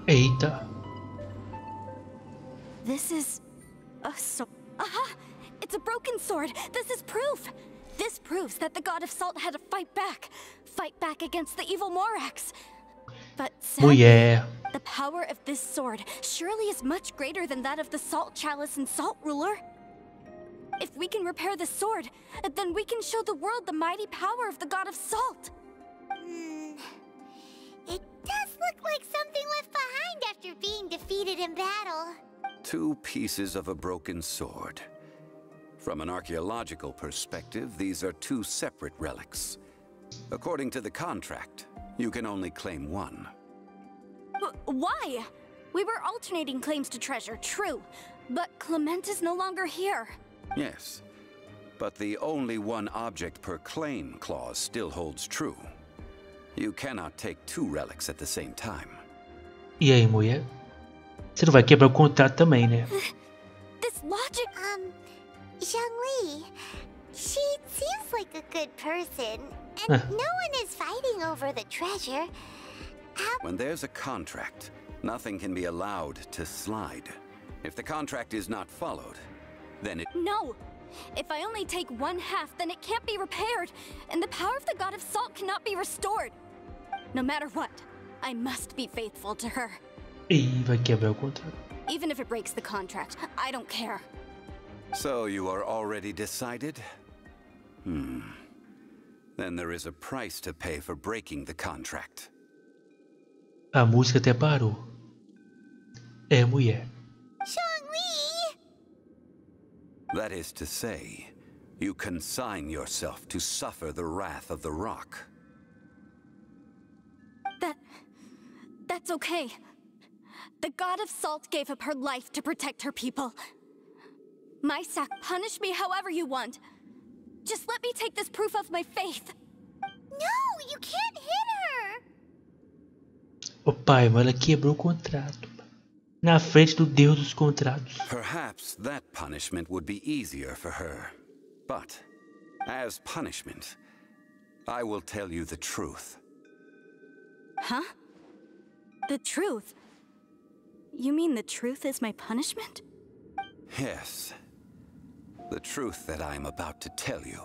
Speaker 1: Eita.
Speaker 5: This is a sword. Aha! It's a broken sword. This is proof. This proves that the god of salt had to fight back against the evil Morax. But sadly, the power of this sword surely is much greater than that of the Salt Chalice and Salt Ruler. If we can repair the sword, then we can show the world the mighty power of the god of salt.
Speaker 3: It does look like something left behind after being defeated in battle.
Speaker 4: 2 pieces of a broken sword. From an archaeological perspective, these are 2 separate relics. According to the contract, you can only claim 1.
Speaker 5: Why? We were alternating claims to treasure, true. But Clement is no longer here.
Speaker 4: Yes, but the only 1 object per claim clause still holds true. You cannot take 2 relics at the same time.
Speaker 1: E aí, mulher? Você não vai quebrar o contrato também, né?
Speaker 5: This logic...
Speaker 3: Zhongli, she seems like a good person, and no one is fighting over the treasure.
Speaker 4: When there's a contract, nothing can be allowed to slide. If the contract is not followed, then it...
Speaker 5: No! If I only take 1/2, then it can't be repaired, and the power of the god of salt cannot be restored. No matter what, I must be faithful to her.
Speaker 1: E vai quebrar o contrato.
Speaker 5: Even if it breaks the contract, I don't care.
Speaker 4: So you are already decided? Then there is a price to pay for breaking the contract.
Speaker 1: A música até parou. É, mulher.
Speaker 3: Zhongli!
Speaker 4: That is to say, you consign yourself to suffer the wrath of the rock.
Speaker 5: That's okay. The god of salt gave up her life to protect her people. My sac, punish me however you want. Just let me take this proof of my faith.
Speaker 3: No, you can't hit her!
Speaker 1: Ô pai, mas ela quebrou o contrato. Na frente do deus dos contratos.
Speaker 4: Perhaps that punishment would be easier for her. But, as punishment, I will tell you the truth.
Speaker 5: Huh? The truth? You mean the truth is my punishment?
Speaker 4: Yes. The truth that I am about to tell you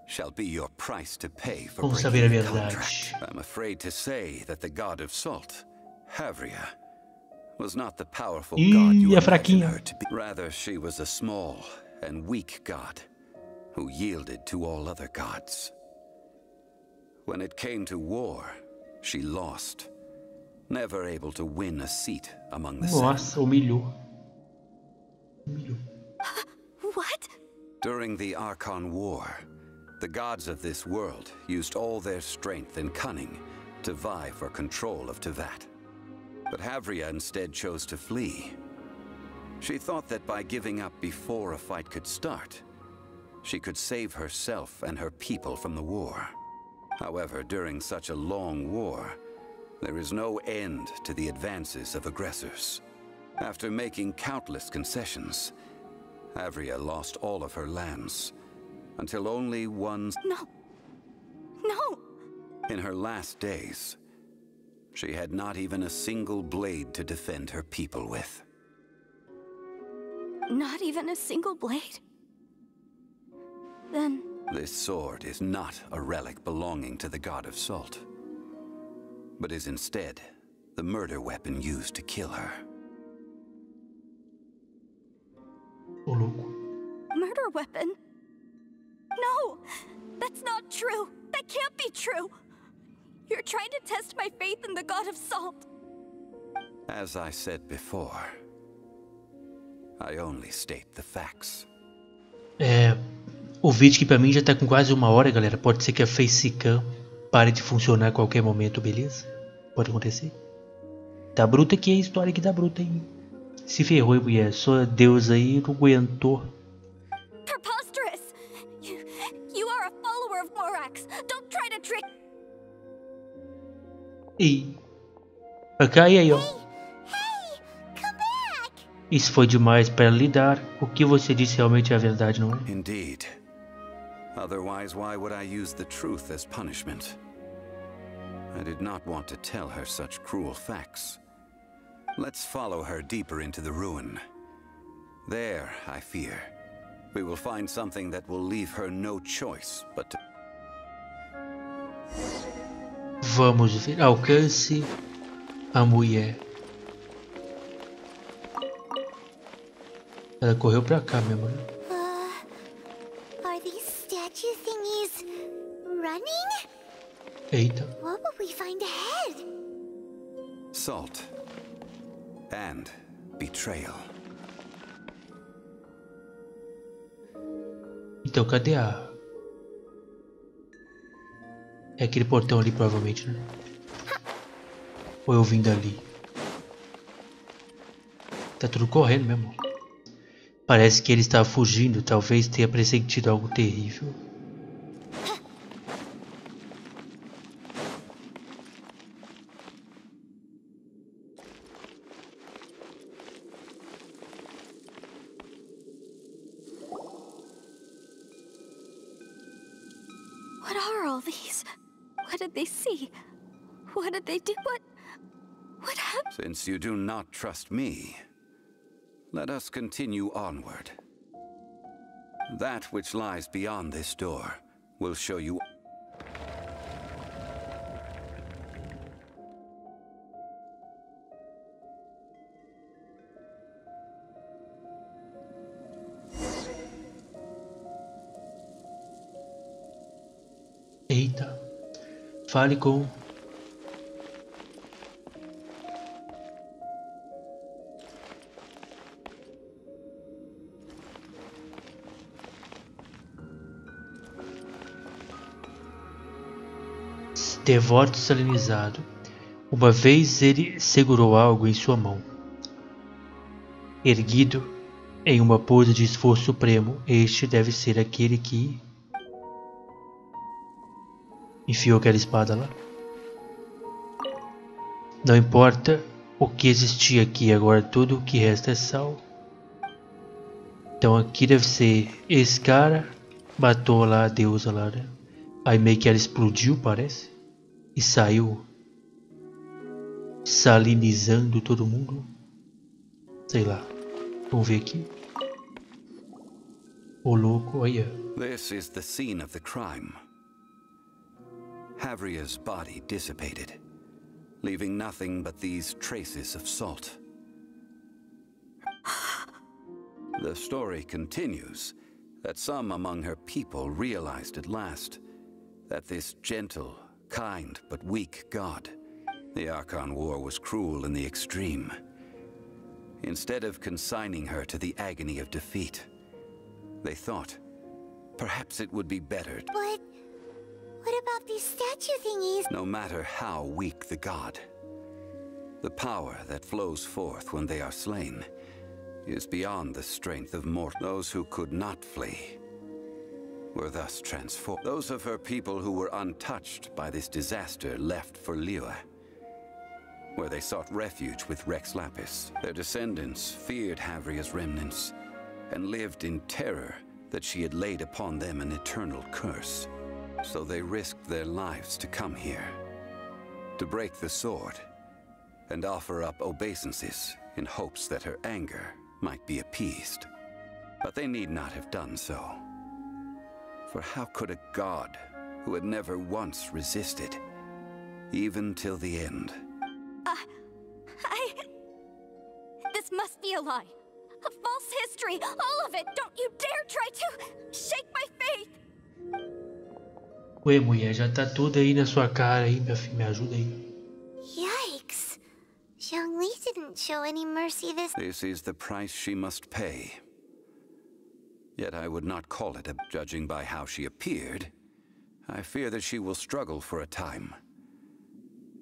Speaker 4: shall be your price to pay for
Speaker 1: Vamos saber a
Speaker 4: breaking the
Speaker 1: verdade.
Speaker 4: contract. I'm afraid to say that the god of salt, Havria, was not the powerful god you imagine her to be. Rather, she was a small and weak god who yielded to all other gods. When it came to war, she lost, never able to win a seat among the
Speaker 1: Nossa, humilhou.
Speaker 5: What?
Speaker 4: During the Archon War, the gods of this world used all their strength and cunning to vie for control of Tevat. But Havria instead chose to flee. She thought that by giving up before a fight could start, she could save herself and her people from the war. However, during such a long war, there is no end to the advances of aggressors. After making countless concessions, Havria lost all of her lands, until only one...
Speaker 5: No. No!
Speaker 4: In her last days, she had not even a single blade to defend her people with.
Speaker 5: Not even a single blade? Then...
Speaker 4: This sword is not a relic belonging to the god of salt. but is instead the murder weapon used to kill her.
Speaker 1: Ô, louco.
Speaker 5: Murder weapon? No! That's not true! That can't be true! You're trying to test my faith in the god of salt!
Speaker 4: As I said before, I only state the facts.
Speaker 1: O vídeo que pra mim já tá com quase 1 hora, galera. Pode ser que a facecam pare de funcionar a qualquer momento, beleza? Pode acontecer. Tá bruta aqui a história que tá bruta aí. Se ferrou, mulher. Só Deus aí não aguentou.
Speaker 5: Preposterous! You are a follower of Morax! Don't try to trick...
Speaker 1: Ih. Pra cá e aí, ó.
Speaker 3: Hey, come back!
Speaker 1: Isso foi demais para lidar. O que você disse realmente é a verdade, não é?
Speaker 4: Indeed. Otherwise, why would I use the truth as punishment? I did not want to tell her such cruel facts. Let's follow her deeper into the ruin. There, I fear, we will find something that will leave her no choice but to...
Speaker 1: Vamos ver. Alcance a mulher. Ela correu pra cá mesmo, né?
Speaker 3: Are these statue thingies running?
Speaker 1: Eita.
Speaker 3: What will we find ahead?
Speaker 4: Salt. And betrayal.
Speaker 1: Então, cadê a... É aquele portão ali, provavelmente, né? Ou eu vim dali? Tá tudo correndo mesmo. Parece que ele estava fugindo. Talvez tenha pressentido algo terrível.
Speaker 5: What are all these? What did they see? What did they do? What happened?
Speaker 4: Since you do not trust me, let us continue onward. That which lies beyond this door will show you...
Speaker 1: Eita. Fale com... Devoto salinizado. Uma vez ele segurou algo em sua mão. Erguido em uma pose de esforço supremo, este deve ser aquele que... enfiou aquela espada lá. Não importa o que existia aqui, agora tudo o que resta é sal. Então aqui deve ser esse cara. Matou lá a deusa lá, né? Aí meio que ela explodiu, parece. E saiu salinizando todo mundo. Sei lá. Vamos ver aqui. Ô louco, olha.
Speaker 4: This is the scene of the crime. Havria's body dissipated, leaving nothing but these traces of salt. The story continues that some among her people realized at last that this gentle, kind but weak god, the Archon War, was cruel in the extreme. Instead of consigning her to the agony of defeat, they thought perhaps it would be better.
Speaker 3: But what about these statue thingies?
Speaker 4: No matter how weak the god, the power that flows forth when they are slain is beyond the strength of mortals. Those who could not flee were thus transformed. Those of her people who were untouched by this disaster left for Liyue, where they sought refuge with Rex Lapis. Their descendants feared Havria's remnants and lived in terror that she had laid upon them an eternal curse. So they risked their lives to come here, to break the sword, and offer up obeisances in hopes that her anger might be appeased. But they need not have done so. For how could a god who had never once resisted even till the end.
Speaker 5: This must be a lie. A false history, all of it. Don't you dare try to shake my faith.
Speaker 1: Ué, mulher, já tá tudo aí na sua cara aí, minha filha, me ajuda aí.
Speaker 3: Yikes. Zhongli didn't show any mercy this...
Speaker 4: This is the price she must pay. Yet I would not call it a... Judging by how she appeared, I fear that she will struggle for a time.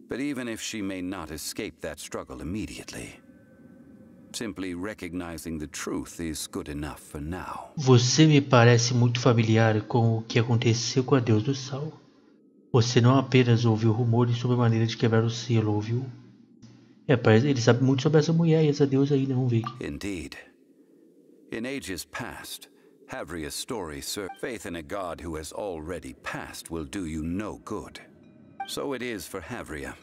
Speaker 4: But even if she may not escape that struggle immediately, simply recognizing the truth is good enough for now.
Speaker 1: Você me parece muito familiar com o que aconteceu com a Deus do Sal. Você não apenas ouviu rumores sobre a maneira de quebrar o selo, ouviu? Parece ele sabe muito sobre essa mulher e essa deusa aí, né? Vamos ver aqui.
Speaker 4: Indeed. In ages past, Havria's story served faith in a god who has already passed will do you no good. So it is for Havria.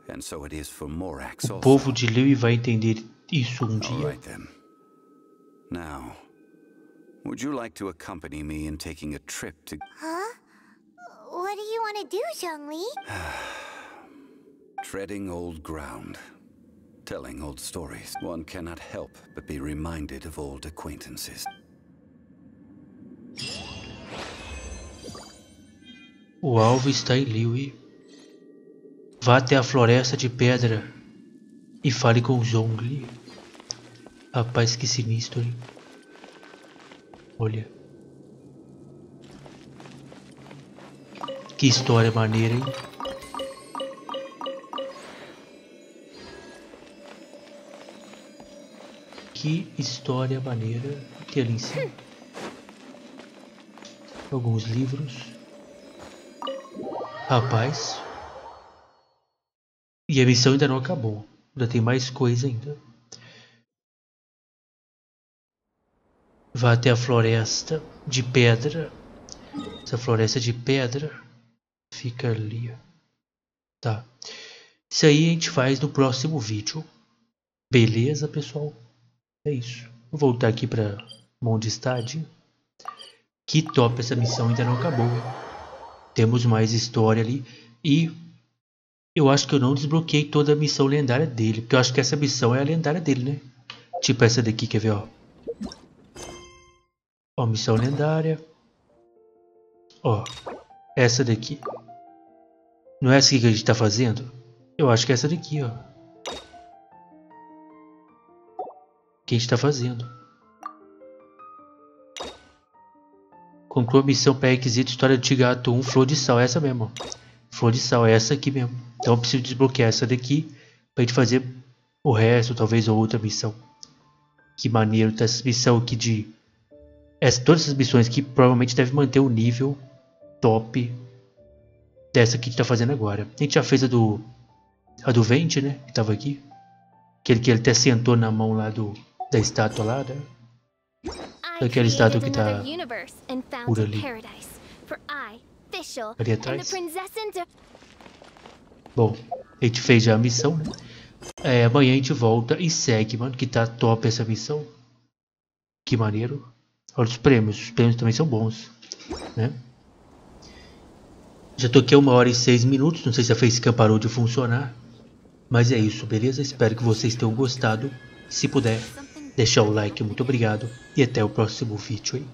Speaker 4: And so it is for Morax also.
Speaker 1: O povo de Lewy vai entender isso um dia.
Speaker 4: All right then. Now, would you like to accompany me in taking a trip to...
Speaker 3: Huh? What do you want to do, Zhongli?
Speaker 4: Treading old ground. Telling old stories. One cannot help but be reminded of old acquaintances.
Speaker 1: O alvo está em Lewy. Vá até a floresta de pedra e fale com Zhongli. Rapaz, que sinistro, hein? Olha. Que história maneira, hein? Que história maneira. Que ali em cima. Alguns livros. Rapaz. E a missão ainda não acabou. Ainda tem mais coisa ainda. Vá até a floresta de pedra. Essa floresta de pedra fica ali. Tá. Isso aí a gente faz no próximo vídeo. Beleza, pessoal? É isso. Vou voltar aqui para Mondstadt. Que top, essa missão ainda não acabou. Temos mais história ali. E eu acho que eu não desbloqueei toda a missão lendária dele. Porque eu acho que essa missão é a lendária dele, né? Tipo essa daqui, quer ver, ó. Ó, missão lendária. Ó, essa daqui. Não é essa aqui que a gente tá fazendo? Eu acho que é essa daqui, ó. Que a gente tá fazendo. Conclua a missão pré-requisito História Antiga Ato 1 Flor de Sal. É essa mesmo, ó. Flor de Sal, é essa aqui mesmo. Então eu preciso desbloquear essa daqui pra gente fazer o resto, talvez, ou outra missão. Que maneiro tá essa missão aqui de... todas essas missões aqui provavelmente devem manter o nível top dessa que a gente tá fazendo agora. A gente já fez a do Frente, né? Que tava aqui. Que ele até sentou na mão lá da estátua lá, né? Daquela estátua que tá por ali. Ali atrás. Bom, a gente fez já a missão, né? Amanhã a gente volta e segue, mano. Que tá top essa missão. Que maneiro. Olha os prêmios também são bons, né? Já tô aqui 1h06, não sei se a facecam parou de funcionar. Mas é isso, beleza? Espero que vocês tenham gostado. Se puder, deixar o like, muito obrigado. E até o próximo vídeo, hein?